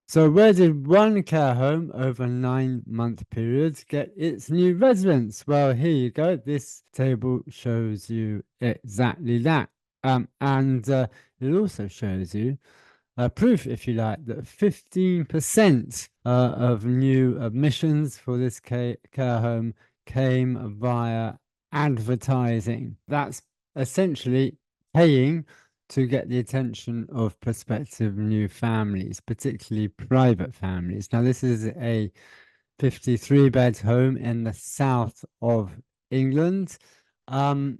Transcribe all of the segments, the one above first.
So where did one care home over a 9-month period get its new residents? Well, here you go. This table shows you exactly that. And it also shows you proof, if you like, that 15% of new admissions for this care home came via advertising. That's essentially paying to get the attention of prospective new families, particularly private families. Now, this is a 53-bed home in the south of England. And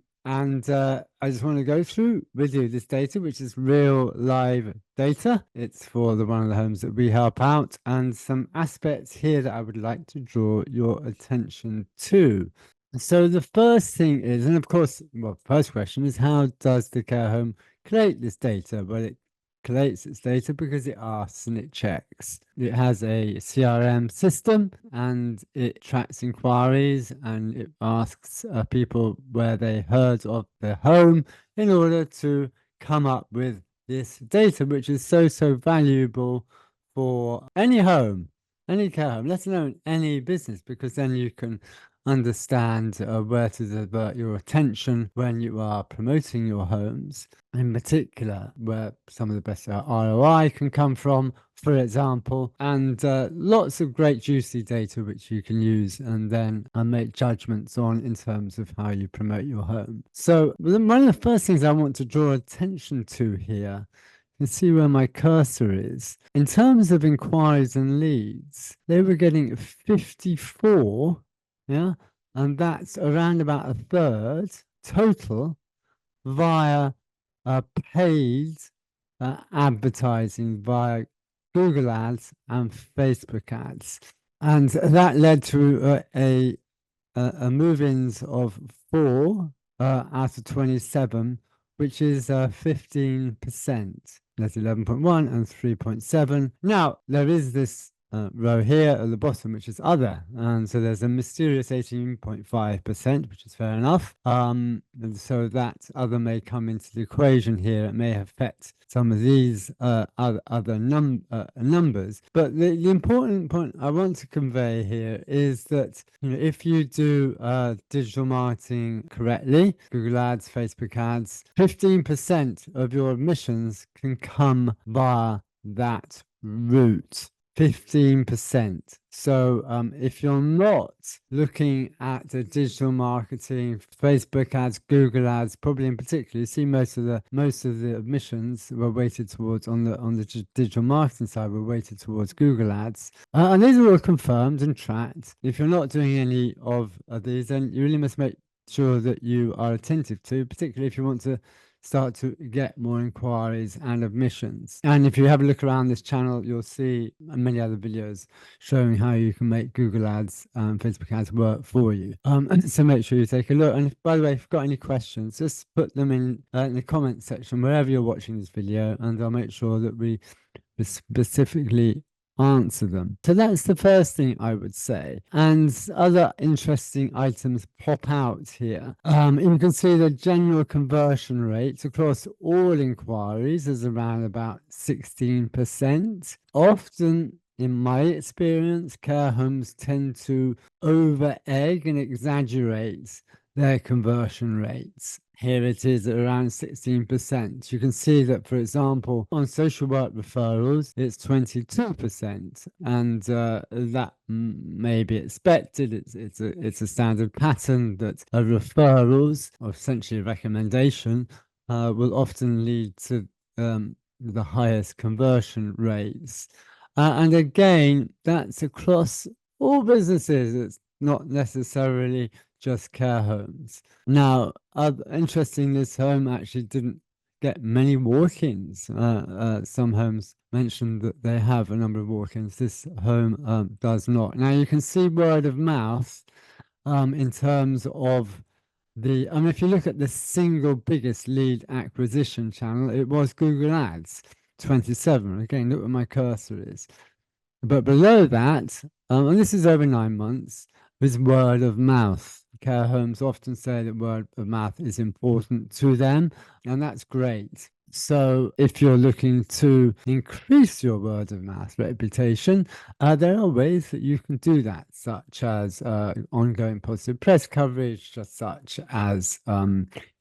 I just want to go through with you this data, which is real live data. It's for one of the homes that we help out, and some aspects here that I would like to draw your attention to. So the first thing is, and of course, well, first question is, how does the care home collate this data? Well, it collates its data because it asks and it checks. It has a CRM system and it tracks inquiries and it asks people where they heard of the home in order to come up with this data, which is so valuable for any home, any care home, let alone any business, because then you can understand where to divert your attention when you are promoting your homes, in particular where some of the best ROI can come from, for example, and lots of great juicy data which you can use and then make judgments on in terms of how you promote your home. So one of the first things I want to draw attention to here, you can see where my cursor is. In terms of inquiries and leads, they were getting 54, yeah, and that's around about a third total via paid advertising via Google Ads and Facebook Ads, and that led to a move-ins of 4 out of 27, which is 15%. That's 11.1 and 3.7. Now, there is this row here at the bottom, which is other. And so there's a mysterious 18.5%, which is fair enough. And so that other may come into the equation here. It may affect some of these other numbers. But the important point I want to convey here is that, you know, if you do digital marketing correctly, Google Ads, Facebook Ads, 15% of your admissions can come via that route. 15%. So if you're not looking at the digital marketing, Facebook ads, Google ads, probably in particular, you see most of the admissions were weighted towards on the digital marketing side were weighted towards Google ads, and these are all confirmed and tracked. If you're not doing any of these, then you really must make sure that you are attentive to, particularly if you want to start to get more inquiries and admissions. And if you have a look around this channel, you'll see many other videos showing how you can make Google ads and Facebook ads work for you. So make sure you take a look. And by the way, if you've got any questions, just put them in the comment section wherever you're watching this video, and I'll make sure that we specifically answer them. So that's the first thing I would say. And other interesting items pop out here. You can see the general conversion rate across all inquiries is around about 16%. Often, in my experience, care homes tend to over-egg and exaggerate their conversion rates. Here it is at around 16%. You can see that, for example, on social work referrals, it's 22%, and that may be expected. It's a standard pattern that referrals, or essentially a recommendation, will often lead to the highest conversion rates. And again, that's across all businesses. It's not necessarily just care homes. Now, interesting, this home actually didn't get many walk-ins. Some homes mentioned that they have a number of walk-ins. This home does not. Now, you can see word of mouth in terms of if you look at the single biggest lead acquisition channel, it was Google Ads, 27. Again, look where my cursor is. But below that, and this is over 9 months, is word of mouth. Care homes often say that word of mouth is important to them, and that's great. So, if you're looking to increase your word of mouth reputation, there are ways that you can do that, such as ongoing positive press coverage, just such as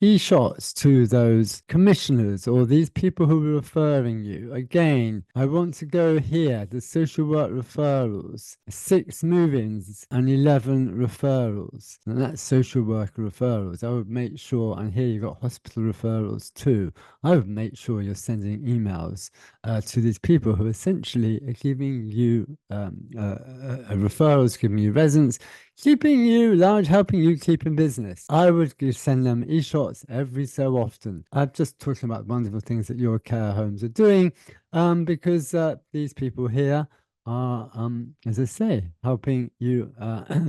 e-shots to those commissioners or these people who are referring you. Again, I want to go here, the social work referrals, 6 move-ins and 11 referrals. And that's social worker referrals. I would make sure, and here you've got hospital referrals too. I would make sure you're sending emails to these people who essentially are giving you referrals, giving you residents, keeping you large, helping you keep in business. I would send them e-shots every so often. I'm just talking about wonderful things that your care homes are doing because these people here are, as I say, helping you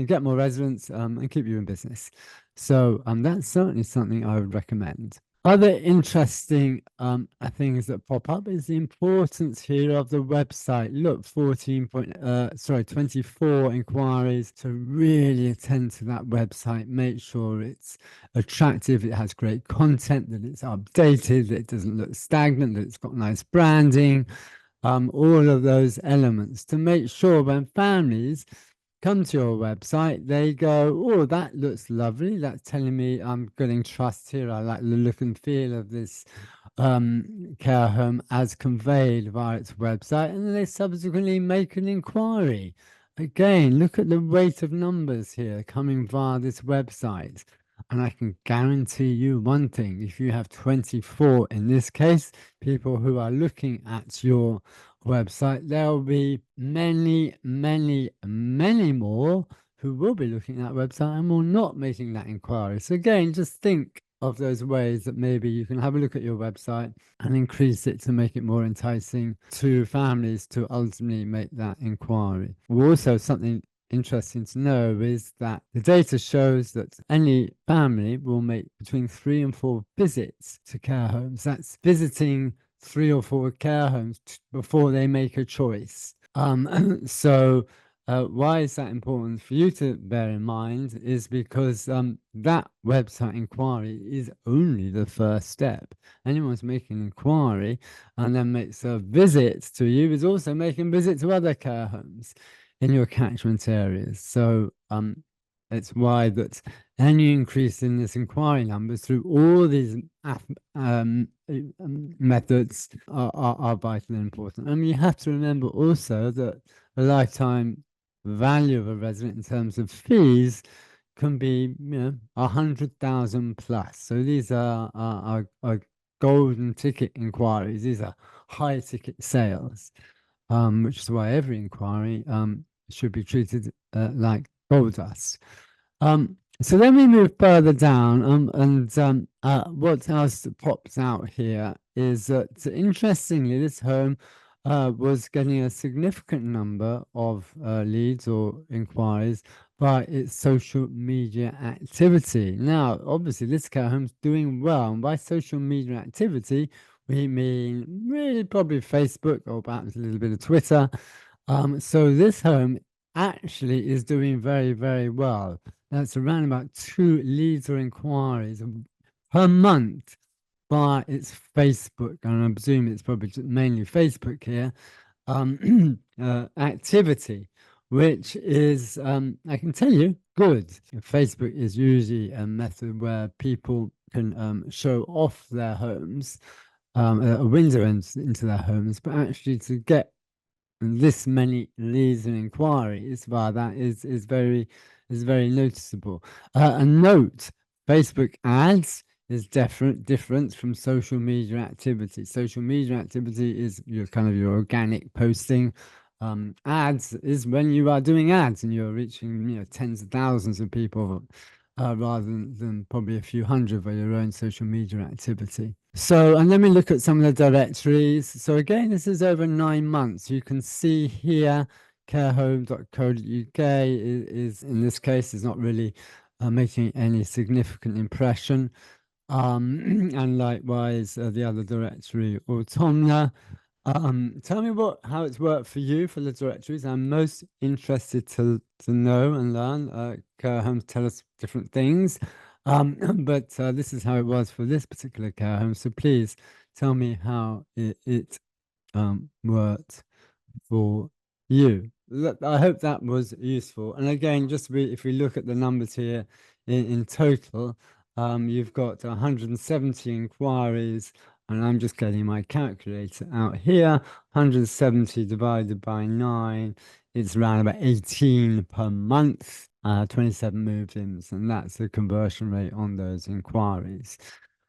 get more residents and keep you in business. So that's certainly something I would recommend. Other interesting things that pop up is the importance here of the website. Look, 24 inquiries to really attend to that website. Make sure it's attractive, it has great content, that it's updated, that it doesn't look stagnant, that it's got nice branding, all of those elements to make sure when families come to your website, they go, oh, that looks lovely. That's telling me I'm getting trust here. I like the look and feel of this care home as conveyed via its website. And then they subsequently make an inquiry. Again, look at the rate of numbers here coming via this website. And I can guarantee you one thing, if you have 24 in this case, people who are looking at your website, there will be many, many, many more who will be looking at that website and will not making that inquiry. So again, just think of those ways that maybe you can have a look at your website and increase it to make it more enticing to families to ultimately make that inquiry. Also, something interesting to know is that the data shows that any family will make between 3 and 4 visits to care homes. That's visiting 3 or 4 care homes before they make a choice. So why is that important for you to bear in mind is because that website inquiry is only the first step. Anyone's making an inquiry and then makes a visit to you is also making a visit to other care homes in your catchment areas. So it's why that any increase in this inquiry numbers through all these methods are vitally important. And you have to remember also that the lifetime value of a resident in terms of fees can be, 100,000 plus. So these are golden ticket inquiries. These are high ticket sales, which is why every inquiry should be treated like gold dust. So then we move further down, and what else pops out here is that interestingly, this home was getting a significant number of leads or inquiries by its social media activity. Now, obviously, this care home's doing well, and by social media activity, we mean really probably Facebook or perhaps a little bit of Twitter. So this home actually is doing very, very well. That's around about 2 leads or inquiries per month by its Facebook, and I presume it's probably mainly Facebook here, activity, which is, I can tell you, good. Facebook is usually a method where people can show off their homes, a window into their homes, but actually to get this many leads and inquiries via that is very noticeable. And note, Facebook ads is different from social media activity. Social media activity is your kind of your organic posting. Ads is when you are doing ads and you're reaching tens of thousands of people rather than probably a few hundred by your own social media activity. So, and then we look at some of the directories. So again, this is over 9 months. You can see here, carehome.co.uk is in this case is not really making any significant impression. And likewise, the other directory, Automna. Tell me how it's worked for you for the directories. I'm most interested to know and learn. Care homes tell us different things, but this is how it was for this particular care home. So please tell me how it worked for you. I hope that was useful. And again, if we look at the numbers here in total, you've got 170 inquiries, and I'm just getting my calculator out here. 170 divided by 9, it's around about 18 per month, 27 move-ins, and that's the conversion rate on those inquiries.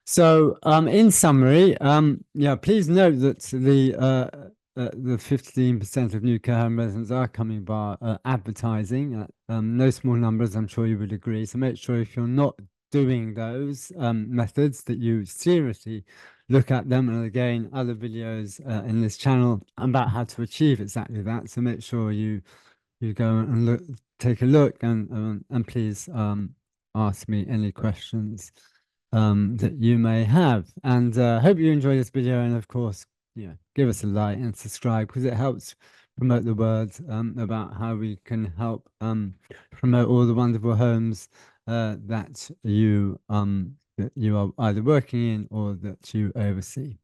So, in summary, yeah, please note that the 15% of new care home residents are coming by advertising. No small numbers, I'm sure you would agree. So make sure if you're not doing those methods that you seriously look at them. And again, other videos in this channel about how to achieve exactly that. So make sure you go and take a look, and please ask me any questions that you may have. And hope you enjoyed this video. And of course, give us a like and subscribe, because it helps promote the word about how we can help promote all the wonderful homes that you are either working in or that you oversee.